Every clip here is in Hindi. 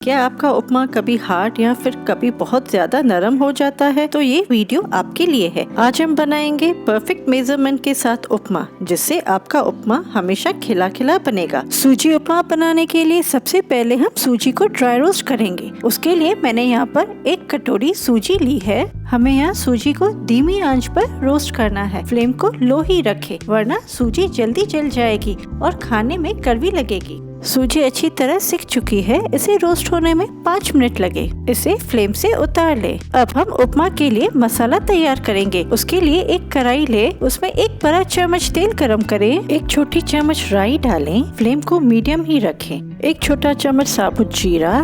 क्या आपका उपमा कभी हार्ड या फिर कभी बहुत ज्यादा नरम हो जाता है? तो ये वीडियो आपके लिए है। आज हम बनाएंगे परफेक्ट मेजरमेंट के साथ उपमा, जिससे आपका उपमा हमेशा खिला खिला बनेगा। सूजी उपमा बनाने के लिए सबसे पहले हम सूजी को ड्राई रोस्ट करेंगे। उसके लिए मैंने यहाँ पर 1 कटोरी सूजी ली है। हमें यहाँ सूजी को धीमी आंच पर रोस्ट करना है। फ्लेम को लो ही रखें, वरना सूजी जल्दी जल जाएगी और खाने में कड़वी लगेगी। सूजी अच्छी तरह सिक चुकी है। इसे रोस्ट होने में 5 मिनट लगे। इसे फ्लेम से उतार ले। अब हम उपमा के लिए मसाला तैयार करेंगे। उसके लिए एक कढ़ाई ले, उसमें 1 बड़ा चम्मच तेल गरम करें। 1 छोटी चम्मच राई डालें। फ्लेम को मीडियम ही रखें। 1 छोटा चम्मच साबुत जीरा,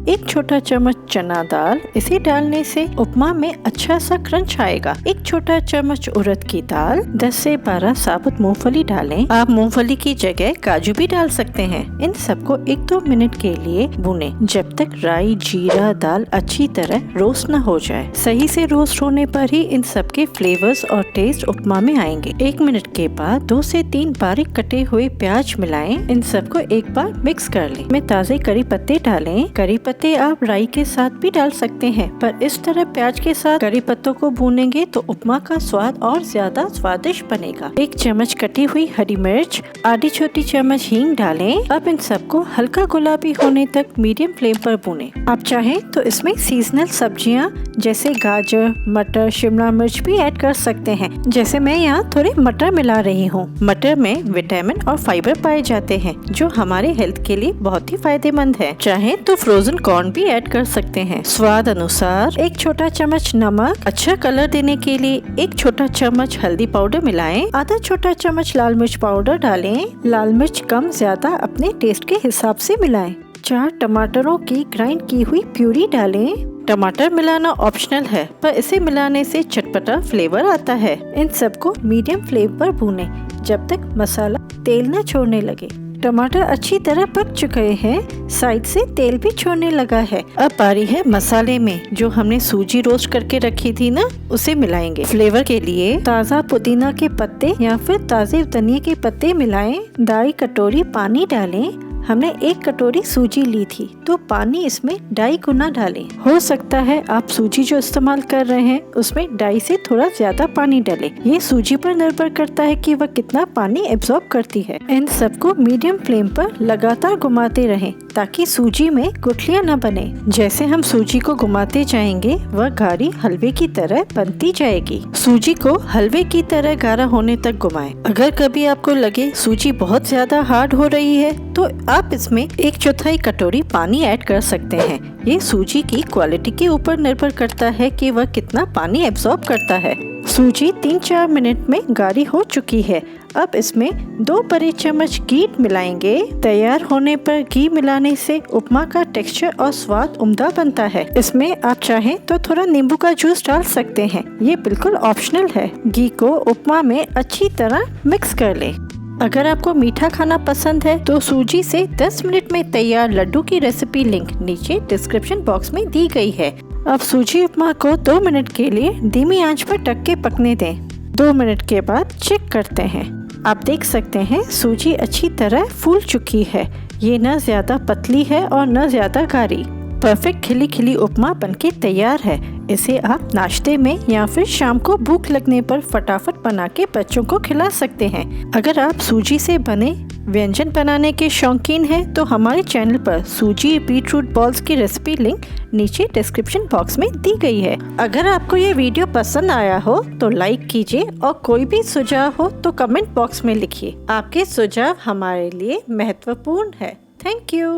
1 छोटा चम्मच चना दाल। इसे डालने से उपमा में अच्छा सा क्रंच आएगा। 1 छोटा चम्मच उड़द की दाल, 10 से 12 साबुत मूंगफली डालें। आप मूंगफली की जगह काजू भी डाल सकते हैं। इन सबको 1-2 मिनट के लिए भूनें, जब तक राई जीरा दाल अच्छी तरह रोस्ट न हो जाए। सही से रोस्ट होने पर ही इन सब के फ्लेवर्स और टेस्ट उपमा में आएंगे। 1 मिनट के बाद 2 से 3 बारीक कटे हुए प्याज मिलाएं। इन सबको एक बार मिक्स कर लें। में ताजे करी पत्ते डालें। करी पत्ते आप राई के साथ भी डाल सकते हैं, पर इस तरह प्याज के साथ करी पत्तों को भूनेंगे तो उपमा का स्वाद और ज्यादा स्वादिष्ट बनेगा। 1 चम्मच कटी हुई हरी मिर्च, आधी छोटी चम्मच हींग डालें। अब इन सबको हल्का गुलाबी होने तक मीडियम फ्लेम पर भूनें। आप चाहें तो इसमें सीजनल सब्जियां जैसे गाजर, मटर, शिमला मिर्च भी ऐड कर सकते हैं। जैसे मैं यहाँ थोड़े मटर मिला रही हूँ। मटर में विटामिन और फाइबर पाए जाते हैं, जो हमारे हेल्थ के लिए बहुत ही फायदेमंद है। चाहे तो फ्रोजन कॉर्न भी ऐड कर सकते हैं। स्वाद अनुसार 1 छोटा चम्मच नमक, अच्छा कलर देने के लिए 1 छोटा चम्मच हल्दी पाउडर मिलाएं। आधा छोटा चम्मच लाल मिर्च पाउडर डालें। लाल मिर्च कम ज्यादा अपने टेस्ट के हिसाब से मिलाएं। 4 टमाटरों की ग्राइंड की हुई प्यूरी डालें। टमाटर मिलाना ऑप्शनल है, पर इसे मिलाने से चटपटा फ्लेवर आता है। इन सबको मीडियम फ्लेम पर भूनें, जब तक मसाला तेल न छोड़ने लगे। टमाटर अच्छी तरह पक चुके हैं, साइड से तेल भी छोड़ने लगा है। अब बारी है मसाले में। जो हमने सूजी रोस्ट करके रखी थी ना, उसे मिलाएंगे। फ्लेवर के लिए ताज़ा पुदीना के पत्ते या फिर ताजे धनिया के पत्ते मिलाएं। 2.5 कटोरी पानी डालें। हमने 1 कटोरी सूजी ली थी, तो पानी इसमें 2.5 गुना डालें। हो सकता है आप सूजी जो इस्तेमाल कर रहे हैं उसमें 2.5 से थोड़ा ज्यादा पानी डालें। ये सूजी पर निर्भर करता है कि वह कितना पानी एब्जॉर्ब करती है। इन सबको मीडियम फ्लेम पर लगातार घुमाते रहें, ताकि सूजी में गुठलियां न बने। जैसे हम सूजी को घुमाते जाएंगे, वह गाढ़ी हलवे की तरह बनती जाएगी। सूजी को हलवे की तरह गाढ़ा होने तक घुमाएं। अगर कभी आपको लगे सूजी बहुत ज्यादा हार्ड हो रही है, तो आप इसमें 1/4 कटोरी पानी ऐड कर सकते हैं। ये सूजी की क्वालिटी के ऊपर निर्भर करता है कि वह कितना पानी एब्जॉर्ब करता है। सूजी 3-4 मिनट में गाढ़ी हो चुकी है। अब इसमें 2 बड़े चम्मच घी मिलाएंगे। तैयार होने पर घी मिलाने से उपमा का टेक्सचर और स्वाद उम्दा बनता है। इसमें आप चाहें तो थोड़ा नींबू का जूस डाल सकते हैं। ये बिल्कुल ऑप्शनल है। घी को उपमा में अच्छी तरह मिक्स कर लें। अगर आपको मीठा खाना पसंद है तो सूजी से 10 मिनट में तैयार लड्डू की रेसिपी लिंक नीचे डिस्क्रिप्शन बॉक्स में दी गई है। अब सूजी उपमा को 2 मिनट के लिए धीमी आंच पर ढक के पकने दें। 2 मिनट के बाद चेक करते हैं। आप देख सकते हैं सूजी अच्छी तरह फूल चुकी है। ये न ज्यादा पतली है और न ज्यादा गाढ़ी। परफेक्ट खिली खिली उपमा बनके तैयार है। इसे आप नाश्ते में या फिर शाम को भूख लगने पर फटाफट बना के बच्चों को खिला सकते हैं। अगर आप सूजी से बने व्यंजन बनाने के शौकीन हैं, तो हमारे चैनल पर सूजी बीटरूट बॉल्स की रेसिपी लिंक नीचे डिस्क्रिप्शन बॉक्स में दी गई है। अगर आपको ये वीडियो पसंद आया हो तो लाइक कीजिए, और कोई भी सुझाव हो तो कमेंट बॉक्स में लिखिए। आपके सुझाव हमारे लिए महत्वपूर्ण है। Thank you.